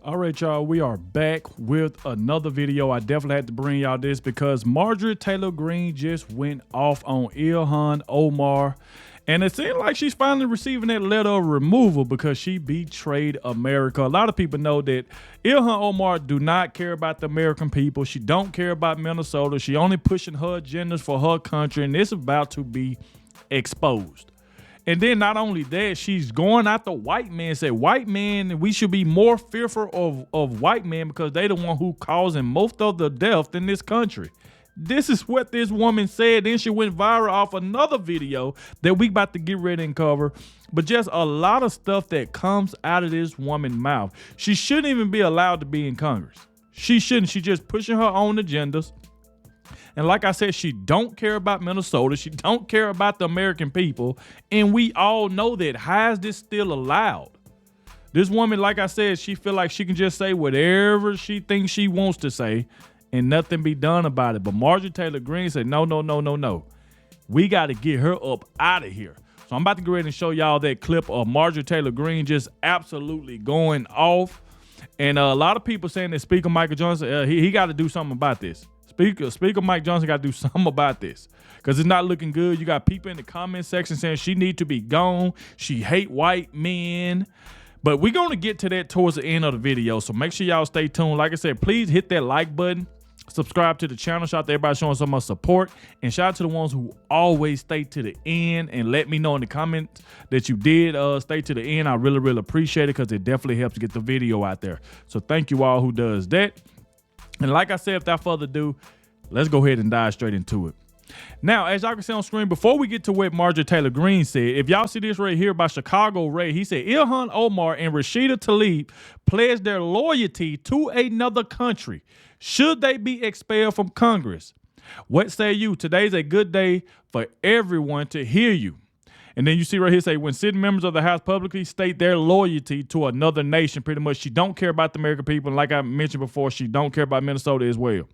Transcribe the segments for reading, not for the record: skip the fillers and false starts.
All right, y'all, we are back with another video. I definitely had to bring y'all this because Marjorie Taylor Greene just went off on Ilhan Omar. And it seems like she's finally receiving that letter of removal because she betrayed America. A lot of people know that Ilhan Omar do not care about the American people. She don't care about Minnesota. She only pushing her agendas for her country, and it's about to be exposed. And then not only that, she's going after white men, say white men, we should be more fearful of white men because they the one who causing most of the death in this country. This is what this woman said. Then she went viral off another video that we about to get ready and cover. But just a lot of stuff that comes out of this woman's mouth. She shouldn't even be allowed to be in Congress. She shouldn't. She's just pushing her own agendas. And like I said, she don't care about Minnesota. She don't care about the American people. And we all know that. How is this still allowed? This woman, like I said, she feel like she can just say whatever she thinks she wants to say and nothing be done about it. But Marjorie Taylor Greene said, no, no, no, no, no. We got to get her up out of here. So I'm about to go ahead and show y'all that clip of Marjorie Taylor Greene just absolutely going off. And a lot of people saying that Speaker Michael Johnson, he got to do something about this. Speaker Mike Johnson got to do something about this because it's not looking good. You got people in the comment section saying she need to be gone. She hate white men. But we're going to get to that towards the end of the video. So make sure y'all stay tuned. Like I said, please hit that like button. Subscribe to the channel. Shout out to everybody showing so much support. And shout out to the ones who always stay to the end and let me know in the comments that you did stay to the end. I really, really appreciate it because it definitely helps get the video out there. So thank you all who does that. And like I said, without further ado, let's go ahead and dive straight into it. Now, as y'all can see on screen, before we get to what Marjorie Taylor Greene said, if y'all see this right here by Chicago Ray, he said, Ilhan Omar and Rashida Tlaib pledged their loyalty to another country. Should they be expelled from Congress? What say you? Today's a good day for everyone to hear you. And then you see right here say, when sitting members of the House publicly state their loyalty to another nation, pretty much she don't care about the American people. And like I mentioned before, she don't care about Minnesota as well.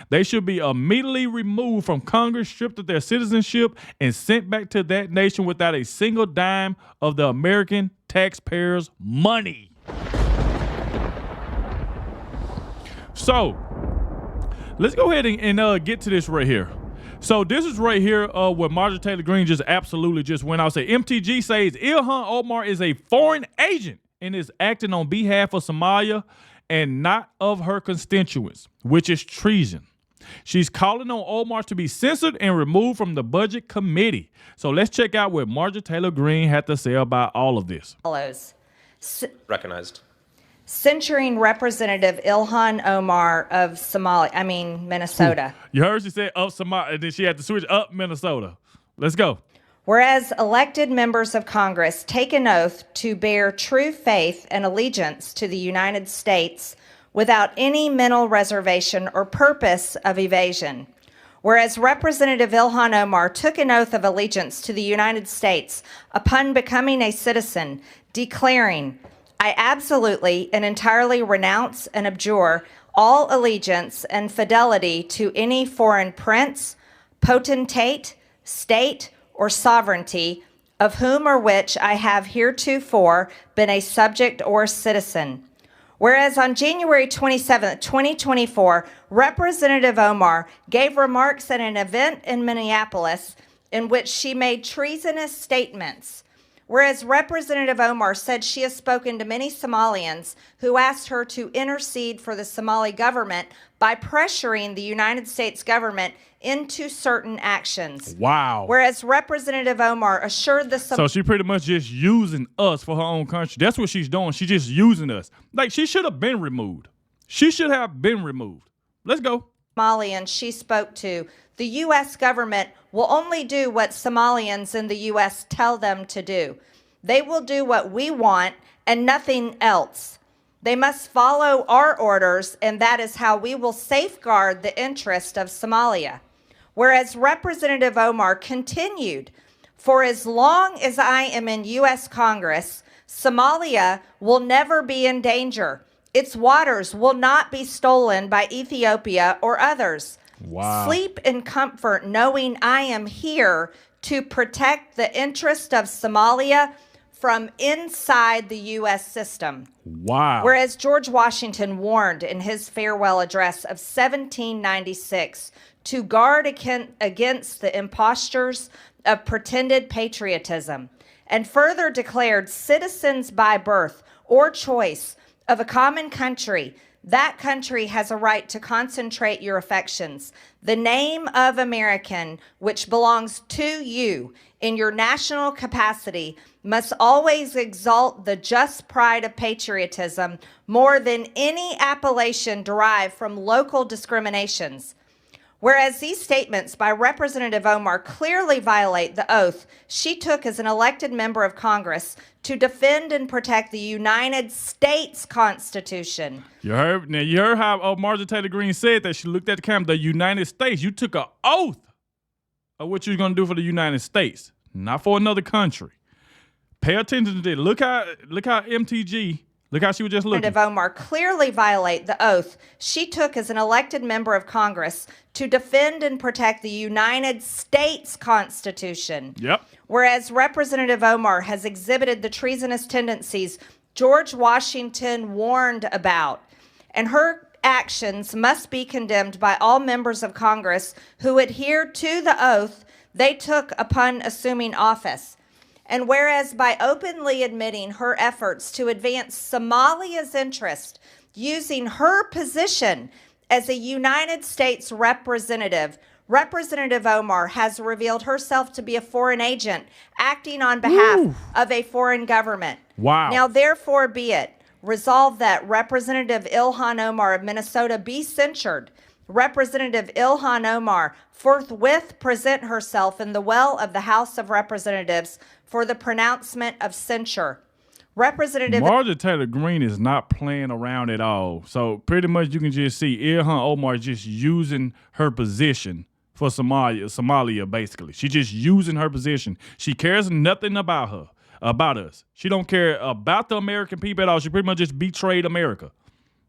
They should be immediately removed from Congress, stripped of their citizenship, and sent back to that nation without a single dime of the American taxpayers' money. So let's go ahead and get to this right here. So this is right here where Marjorie Taylor Greene just absolutely just went out. Say MTG says Ilhan Omar is a foreign agent and is acting on behalf of Somalia and not of her constituents, which is treason. She's calling on Omar to be censored and removed from the budget committee. So let's check out what Marjorie Taylor Greene had to say about all of this. Recognized. Censuring Representative Ilhan Omar of Minnesota. You heard she said up Somalia, and then she had to switch up Minnesota. Let's go. Whereas elected members of Congress take an oath to bear true faith and allegiance to the United States without any mental reservation or purpose of evasion. Whereas Representative Ilhan Omar took an oath of allegiance to the United States upon becoming a citizen, declaring, I absolutely and entirely renounce and abjure all allegiance and fidelity to any foreign prince, potentate, state, or sovereignty, of whom or which I have heretofore been a subject or citizen. Whereas on January 27, 2024, Representative Omar gave remarks at an event in Minneapolis in which she made treasonous statements. Whereas Representative Omar said she has spoken to many Somalians who asked her to intercede for the Somali government by pressuring the United States government into certain actions. Wow. Whereas Representative Omar assured the So she pretty much just using us for her own country. That's what she's doing. She's just using us. Like, she should have been removed. She should have been removed. Let's go. Somalians she spoke to, the U.S. government will only do what Somalians in the U.S. tell them to do. They will do what we want and nothing else. They must follow our orders, and that is how we will safeguard the interest of Somalia. Whereas Representative Omar continued, for as long as I am in U.S. Congress, Somalia will never be in danger. Its waters will not be stolen by Ethiopia or others. Wow. Sleep in comfort knowing I am here to protect the interest of Somalia from inside the U.S. system. Wow. Whereas George Washington warned in his farewell address of 1796 to guard against the impostures of pretended patriotism, and further declared citizens by birth or choice of a common country, that country has a right to concentrate your affections. The name of American, which belongs to you in your national capacity, must always exalt the just pride of patriotism more than any appellation derived from local discriminations. Whereas these statements by Representative Omar clearly violate the oath she took as an elected member of Congress to defend and protect the United States Constitution. You heard how Marjorie Taylor Greene said that. She looked at the camera. The United States. You took an oath of what you was going to do for the United States, not for another country. Pay attention to this. Look how MTG. Look how she was just looking. Representative Omar clearly violate the oath she took as an elected member of Congress to defend and protect the United States Constitution. Yep. Whereas Representative Omar has exhibited the treasonous tendencies George Washington warned about, and her actions must be condemned by all members of Congress who adhere to the oath they took upon assuming office. And whereas by openly admitting her efforts to advance Somalia's interest using her position as a United States representative, Representative Omar has revealed herself to be a foreign agent acting on behalf of a foreign government. Wow. Now, therefore be it resolved that Representative Ilhan Omar of Minnesota be censured. Representative Ilhan Omar forthwith present herself in the well of the House of Representatives for the pronouncement of censure. Representative Marjorie Taylor Greene is not playing around at all. So pretty much you can just see Ilhan Omar just using her position for Somalia, basically. She's just using her position. She cares nothing about us. She don't care about the American people at all. She pretty much just betrayed America.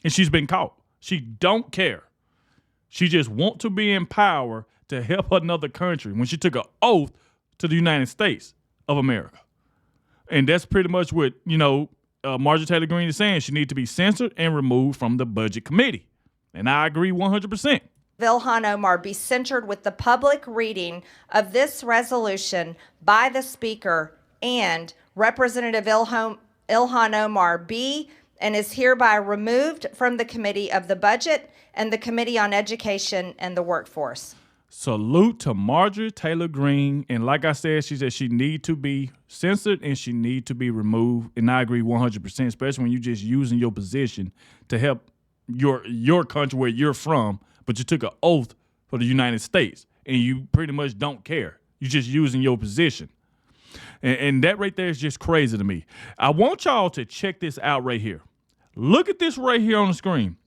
And she's been caught. She don't care. She just want to be in power to help another country when she took an oath to the United States of America. And that's pretty much what, Marjorie Taylor Greene is saying. She needs to be censored and removed from the Budget Committee. And I agree 100%. Ilhan Omar be censured with the public reading of this resolution by the Speaker, and Representative Ilhan Omar be and is hereby removed from the Committee of the Budget and the Committee on Education and the Workforce. Salute to Marjorie Taylor Greene. And like I said, she said she need to be censored and she need to be removed. And I agree 100%, especially when you're just using your position to help your country where you're from, but you took an oath for the United States and you pretty much don't care. You're just using your position. And that right there is just crazy to me. I want y'all to check this out right here. Look at this right here on the screen.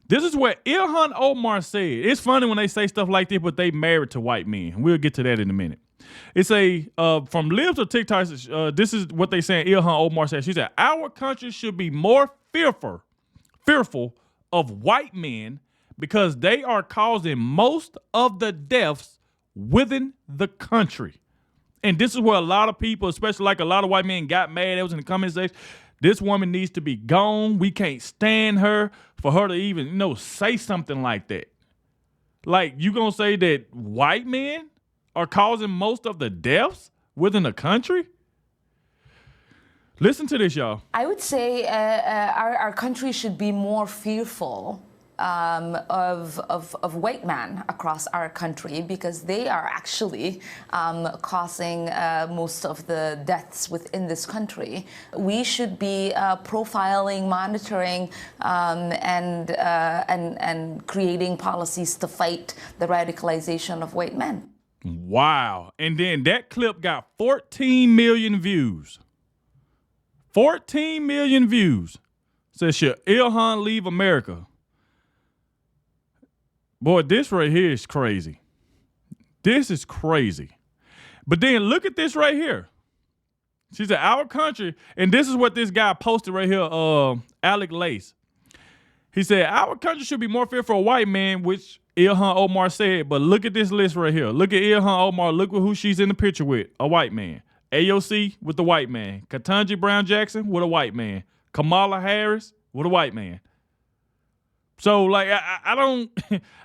This is what Ilhan Omar said. It's funny when they say stuff like this, but they married to white men. We'll get to that in a minute. It's from Libs or TikTok, this is what they saying Ilhan Omar said. She said, our country should be more fearful of white men because they are causing most of the deaths within the country. And this is where a lot of people, especially like a lot of white men, got mad. It was in the comment section. This woman needs to be gone. We can't stand her for her to even, say something like that. Like, you gonna say that white men are causing most of the deaths within the country? Listen to this, y'all. I would say our country should be more fearful of white men across our country because they are actually causing most of the deaths within this country. We should be profiling, monitoring, and creating policies to fight the radicalization of white men. Wow. And then that clip got 14 million views. 14 million views. Says, should Ilhan leave America? Boy, this right here is crazy. This is crazy. But then look at this right here. She said, our country, and this is what this guy posted right here, Alec Lace. He said, our country should be more fearful of white men, which Ilhan Omar said, but look at this list right here. Look at Ilhan Omar. Look at who she's in the picture with, a white man. AOC with the white man. Ketanji Brown Jackson with a white man. Kamala Harris with a white man. So, like, I don't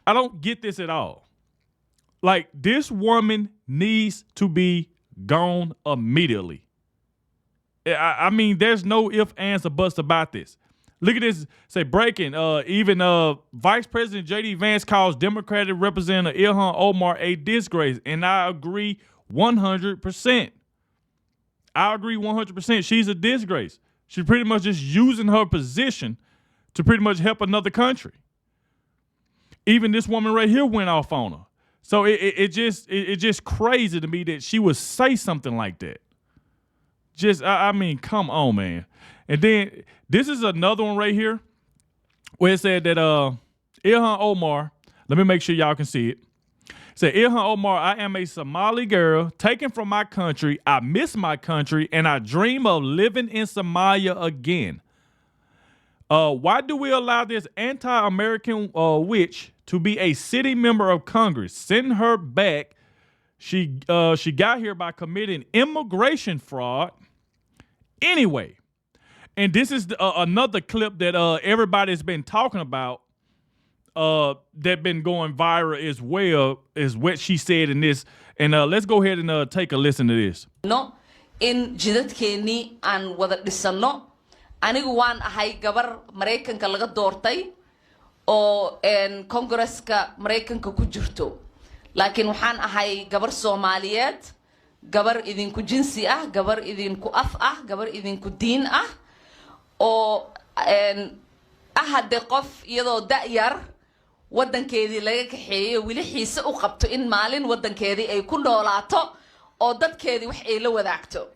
I don't get this at all. Like, this woman needs to be gone immediately. I mean, there's no ifs, ands, or buts about this. Look at this. Say, breaking. Even Vice President J.D. Vance calls Democratic Representative Ilhan Omar a disgrace. And I agree 100%. I agree 100%. She's a disgrace. She's pretty much just using her position to pretty much help another country. Even this woman right here went off on her. So it's just crazy to me that she would say something like that. Just, I mean, come on, man. And then this is another one right here where it said that Ilhan Omar, let me make sure y'all can see it. It said, Ilhan Omar, I am a Somali girl taken from my country. I miss my country and I dream of living in Somalia again. Why do we allow this anti-American witch to be a sitting member of Congress? Send her back. She got here by committing immigration fraud. Anyway, and this is another clip that everybody's been talking about that been going viral as well, is what she said in this. And let's go ahead and take a listen to this. No, in jidadkeeni aan wada dhisano. Anigu waan ahay gabar Mareykanka laga doortay oo Congress-ka Mareykanka ku jirto. Laakiin waxaan ahay gabar Soomaaliyeed, gabar idinku jinsi ah, gabar idinku af ah, gabar idinku diin ah, oo ahade qof iyadoo da'yar wadankeedii laga kaxeeyo wili xiise u qabto in maalin wadankeedii ay ku noolaato oo dadkeedii wax ay la wadaagto.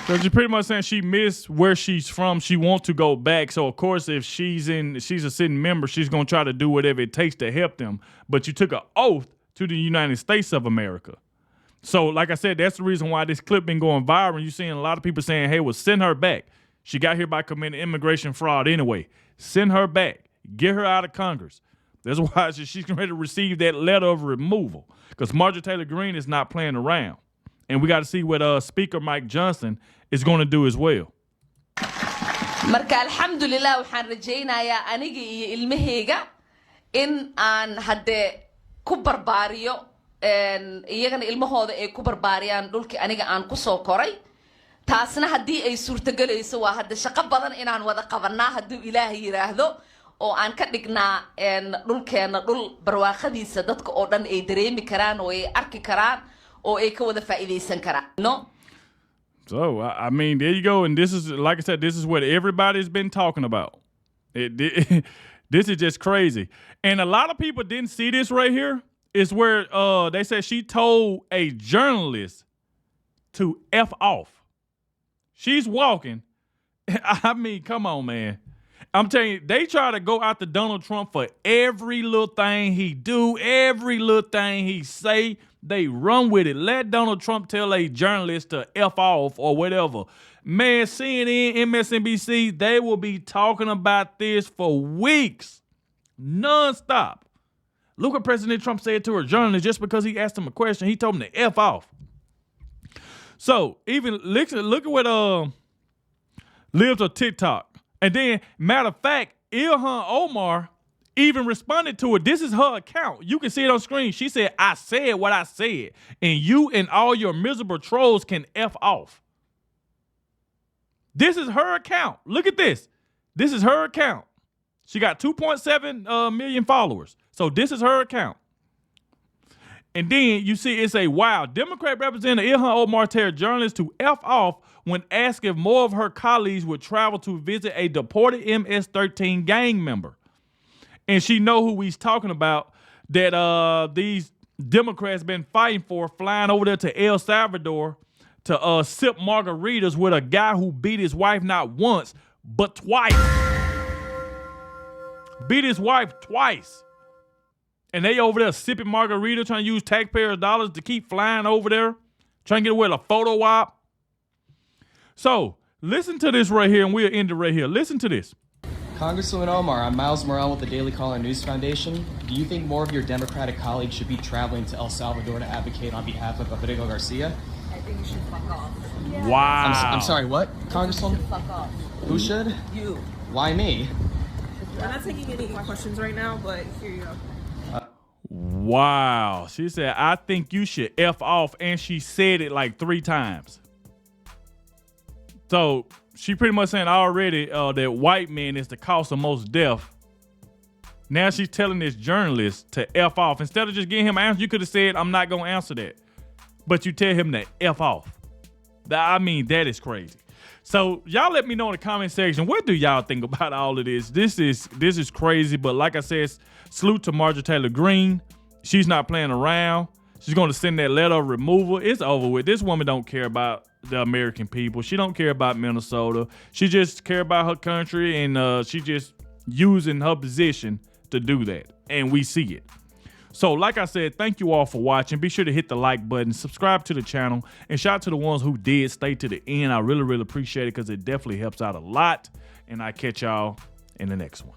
So she's pretty much saying she missed where she's from. She wants to go back. So of course, if she's a sitting member, she's gonna try to do whatever it takes to help them. But you took an oath to the United States of America. So like I said, that's the reason why this clip been going viral. You're seeing a lot of people saying, hey, well, send her back. She got here by committing immigration fraud anyway. Send her back. Get her out of Congress. That's why she's ready to receive that letter of removal. Because Marjorie Taylor Greene is not playing around. And we got to see what Speaker Mike Johnson is going to do as well. Marka alxamdulillah waxaan rajaynayaa aniga iyo ilmahayga in aan hadde ku barbaariyo iyagana ilmahooda ay ku barbaariyaan dhulkii aniga aan ku soo koray. Taasna haddii ay suurtagelayso waa hadde shaqo badan inaan wada qabanaa hadduu Ilaahay yiraahdo oo aan ka dhignaa dhulkeena dhul barwaaqadiisa dadka oo dhan ay dareemi karaan oo ay arki karaan oo ay ka wada faa'iideysan karaan. No. So, I mean, there you go. And this is, like I said, this is what everybody's been talking about. This is just crazy. And a lot of people didn't see this right here. It's where they said she told a journalist to F off. She's walking. I mean, come on, man. I'm telling you, they try to go after Donald Trump for every little thing he do, every little thing he say. They run with it. Let Donald Trump tell a journalist to F off or whatever. Man, CNN, MSNBC, they will be talking about this for weeks. Nonstop. Look what President Trump said to a journalist just because he asked him a question. He told him to F off. So, even look at what lives on TikTok. And then, matter of fact, Ilhan Omar even responded to it. This is her account. You can see it on screen. She said, I said what I said, and you and all your miserable trolls can F off. This is her account. Look at this. This is her account. She got 2.7 million followers. So this is her account. And then you see it's a wow. Democrat Representative Ilhan Omar tells journalists to F off when asked if more of her colleagues would travel to visit a deported MS-13 gang member. And she know who he's talking about, that these Democrats been fighting for, flying over there to El Salvador to sip margaritas with a guy who beat his wife not once, but twice. Beat his wife twice. And they over there sipping margarita, trying to use taxpayers' dollars to keep flying over there, trying to get away with a photo op. So listen to this right here, and we'll end it right here. Listen to this. Congresswoman Omar, I'm Miles Morel with the Daily Caller News Foundation. Do you think more of your Democratic colleagues should be traveling to El Salvador to advocate on behalf of Adogg Garcia? think you should fuck off. Wow. I'm sorry, what? Congresswoman? Fuck off. Who should? You. Why me? We're not taking any questions right now, but here you go. Wow. She said, I think you should F off. And she said it like 3 times. So she pretty much saying already that white men is the cause of most death. Now she's telling this journalist to F off. Instead of just getting him an answer, you could have said, I'm not going to answer that. But you tell him to F off. I mean, that is crazy. So y'all let me know in the comment section, what do y'all think about all of this? This is crazy, but like I said, salute to Marjorie Taylor Greene. She's not playing around. She's going to send that letter of removal. It's over with. This woman don't care about the American people. She don't care about Minnesota. She just care about her country, and she just using her position to do that, and we see it. So like I said, thank you all for watching. Be sure to hit the like button, subscribe to the channel, and shout out to the ones who did stay to the end. I really, really appreciate it because it definitely helps out a lot, and I catch y'all in the next one.